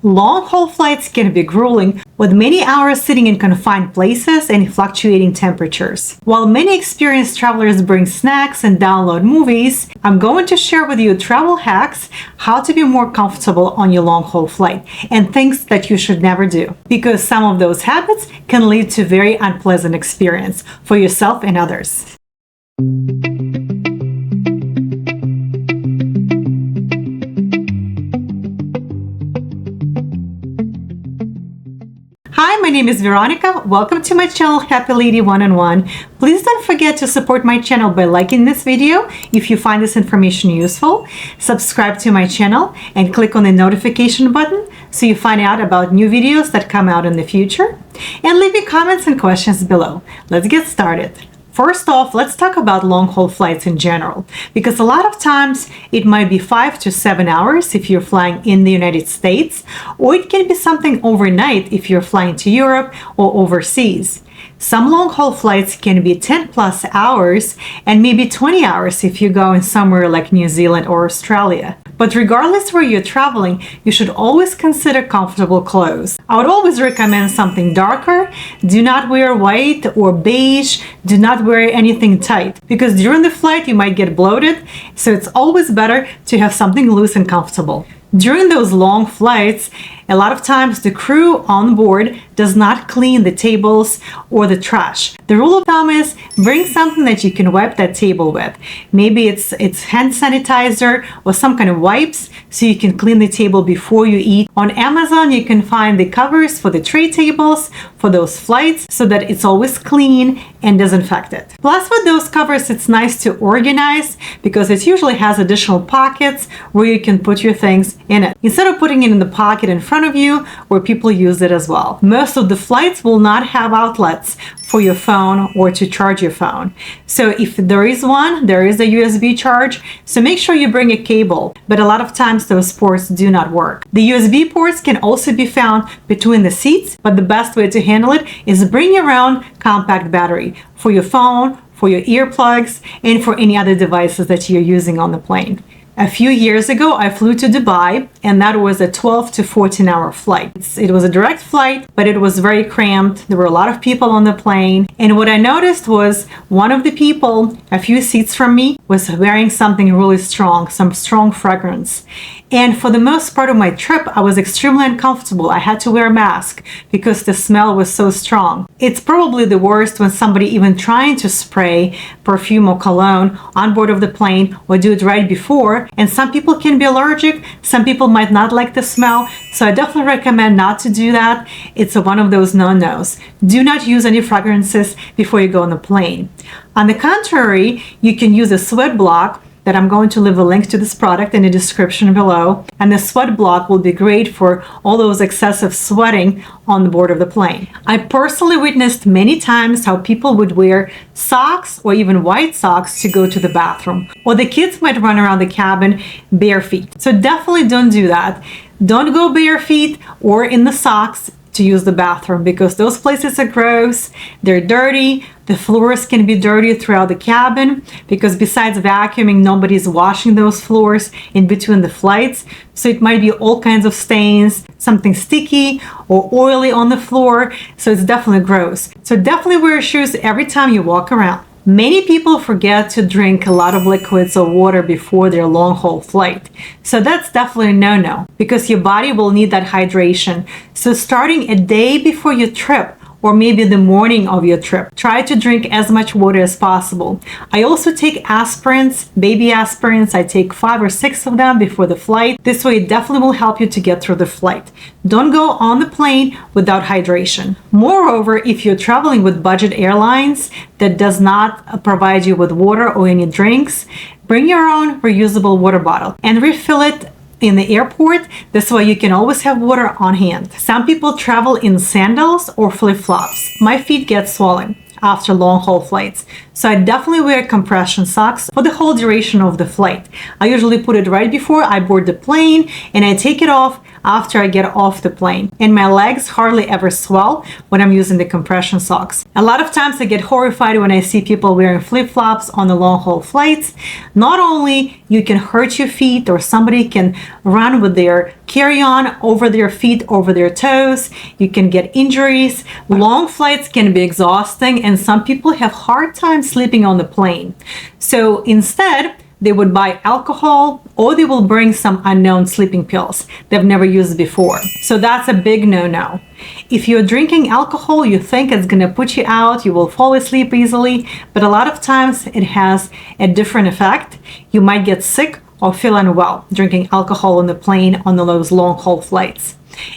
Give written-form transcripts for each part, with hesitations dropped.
Long-haul flights can be grueling, with many hours sitting in confined places and fluctuating temperatures. While many experienced travelers bring snacks and download movies, I'm going to share with you travel hacks, how to be more comfortable on your long-haul flight, and things that you should never do, because some of those habits can lead to very unpleasant experience for yourself and others. Hi, my name is Veronica. Welcome to my channel, Happy Lady One-on-One. Please don't forget to support my channel by liking this video if you find this information useful. Subscribe to my channel and click on the notification button so you find out about new videos that come out in the future. And leave me comments and questions below. Let's get started. First off, let's talk about long-haul flights in general, because a lot of times it might be 5 to 7 hours if you're flying in the United States, or it can be something overnight if you're flying to Europe or overseas. Some long-haul flights can be 10 plus hours and maybe 20 hours if you're going somewhere like New Zealand or Australia. But regardless where you're traveling, you should always consider comfortable clothes. I would always recommend something darker. Do not wear white or beige. Do not wear anything tight, because during the flight you might get bloated, so it's always better to have something loose and comfortable. During those long flights, a lot of times the crew on board does not clean the tables or the trash. The rule of thumb is bring something that you can wipe that table with. Maybe it's hand sanitizer or some kind of wipes so you can clean the table before you eat. On Amazon, you can find the covers for the tray tables for those flights so that it's always clean and disinfected. Plus, with those covers, it's nice to organize because it usually has additional pockets where you can put your things in it, instead of putting it in the pocket in front of you where people use it as well. Most of the flights will not have outlets for your phone or to charge your phone. So if there is one, there is a USB charge, so make sure you bring a cable, but a lot of times those ports do not work. The USB ports can also be found between the seats, but the best way to handle it is bring your own compact battery for your phone, for your earplugs, and for any other devices that you're using on the plane. A few years ago, I flew to Dubai, and that was a 12 to 14-hour flight. It was a direct flight, but it was very cramped. There were a lot of people on the plane. And what I noticed was one of the people, a few seats from me, was wearing something really strong, some strong fragrance. And for the most part of my trip, I was extremely uncomfortable. I had to wear a mask because the smell was so strong. It's probably the worst when somebody even trying to spray perfume or cologne on board of the plane or do it right before. And some people can be allergic. Some people might not like the smell. So I definitely recommend not to do that. It's one of those no-nos. Do not use any fragrances before you go on the plane. On the contrary, you can use a sweat block that I'm going to leave a link to this product in the description below. And the sweat block will be great for all those excessive sweating on the board of the plane. I personally witnessed many times how people would wear socks or even white socks to go to the bathroom. Or the kids might run around the cabin bare feet. So definitely don't do that. Don't go bare feet or in the socks to use the bathroom, because those places are gross, they're dirty, the floors can be dirty throughout the cabin, because besides vacuuming, nobody's washing those floors in between the flights, so it might be all kinds of stains, something sticky or oily on the floor, so it's definitely gross. So definitely wear shoes every time you walk around. Many people forget to drink a lot of liquids or water before their long-haul flight. So that's definitely a no-no, because your body will need that hydration. So starting a day before your trip, or maybe the morning of your trip, try to drink as much water as possible. I also take aspirins, baby aspirins. I take 5 or 6 of them before the flight. This way it definitely will help you to get through the flight. Don't go on the plane without hydration. Moreover, if you're traveling with budget airlines that does not provide you with water or any drinks, bring your own reusable water bottle and refill it in the airport. This way you can always have water on hand. Some people travel in sandals or flip-flops. My feet get swollen after long-haul flights, so I definitely wear compression socks for the whole duration of the flight. I usually put it right before I board the plane, and I take it off after I get off the plane. And my legs hardly ever swell when I'm using the compression socks. A lot of times I get horrified when I see people wearing flip-flops on the long-haul flights. Not only you can hurt your feet, or somebody can run with their carry-on over their feet, over their toes. You can get injuries. Long flights can be exhausting, and some people have hard time sleeping on the plane. So instead, they would buy alcohol, or they will bring some unknown sleeping pills they've never used before. So that's a big no-no. If you're drinking alcohol, you think it's gonna put you out, you will fall asleep easily, but a lot of times it has a different effect. You might get sick or feel unwell drinking alcohol on the plane on those long-haul flights.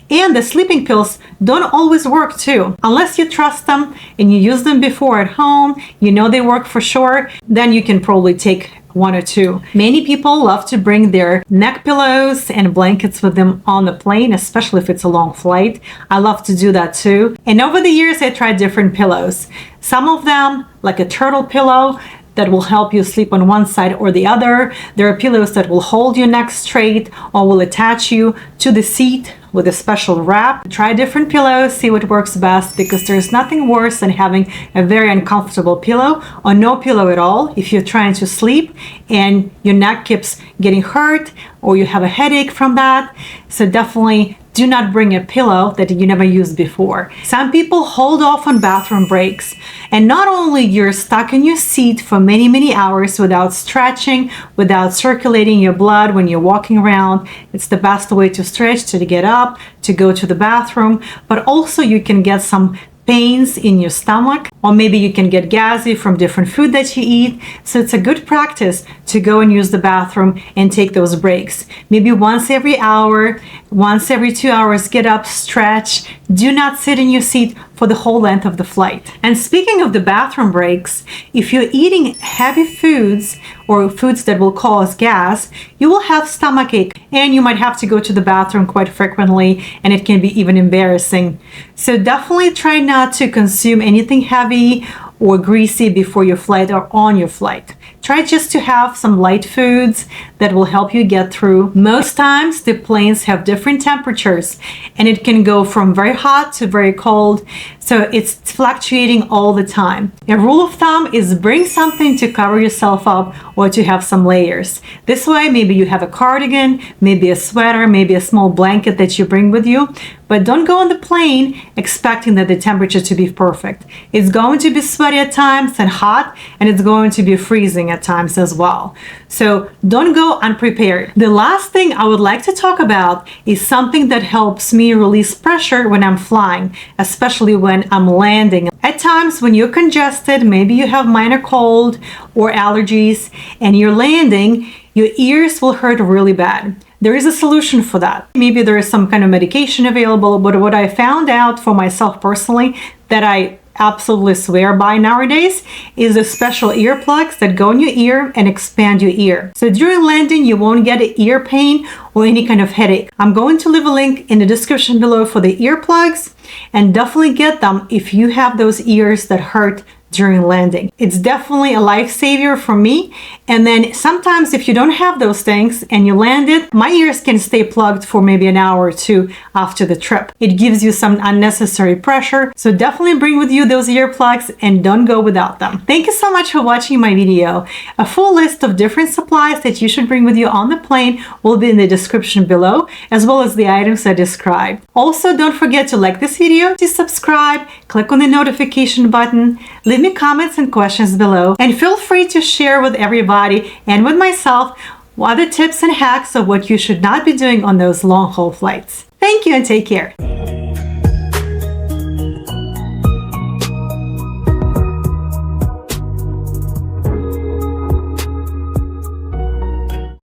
And the sleeping pills don't always work too. Unless you trust them and you use them before at home, you know they work for sure, then you can probably take one or two. Many people love to bring their neck pillows and blankets with them on the plane, especially if it's a long flight. I love to do that too. And over the years, I tried different pillows. Some of them, like a turtle pillow, that will help you sleep on one side or the other. There are pillows that will hold your neck straight or will attach you to the seat with a special wrap. Try different pillows, see what works best, because there's nothing worse than having a very uncomfortable pillow or no pillow at all if you're trying to sleep and your neck keeps getting hurt or you have a headache from that. So definitely do not bring a pillow that you never used before. Some people hold off on bathroom breaks, and not only you're stuck in your seat for many, many hours without stretching, without circulating your blood when you're walking around. It's the best way to stretch, to get up, to go to the bathroom, but also you can get some pains in your stomach, or maybe you can get gassy from different food that you eat. So it's a good practice to go and use the bathroom and take those breaks. Maybe once every hour, once every 2 hours, get up, stretch. Do not sit in your seat for the whole length of the flight. And speaking of the bathroom breaks, if you're eating heavy foods or foods that will cause gas, you will have stomachache and you might have to go to the bathroom quite frequently, and it can be even embarrassing. So definitely try not to consume anything heavy or greasy before your flight or on your flight. Try just to have some light foods that will help you get through. Most times the planes have different temperatures and it can go from very hot to very cold. So it's fluctuating all the time. A rule of thumb is bring something to cover yourself up or to have some layers. This way, maybe you have a cardigan, maybe a sweater, maybe a small blanket that you bring with you. But don't go on the plane expecting that the temperature to be perfect. It's going to be sweaty at times and hot, and it's going to be freezing at times as well. So don't go unprepared. The last thing I would like to talk about is something that helps me release pressure when I'm flying, especially when I'm landing. At times when you're congested, maybe you have minor cold or allergies, and you're landing, your ears will hurt really bad. There is a solution for that. Maybe there is some kind of medication available, but what I found out for myself personally that I absolutely swear by nowadays is the special earplugs that go in your ear and expand your ear. So during landing, you won't get an ear pain or any kind of headache. I'm going to leave a link in the description below for the earplugs, and definitely get them if you have those ears that hurt during landing. It's definitely a lifesaver for me. And then sometimes if you don't have those things and you landed, my ears can stay plugged for maybe an hour or two after the trip. It gives you some unnecessary pressure. So definitely bring with you those earplugs and don't go without them. Thank you so much for watching my video. A full list of different supplies that you should bring with you on the plane will be in the description below, as well as the items I described. Also, don't forget to like this video, to subscribe, click on the notification button, leave me comments and questions below, and feel free to share with everybody and with myself other tips and hacks of what you should not be doing on those long haul flights. Thank you and take care.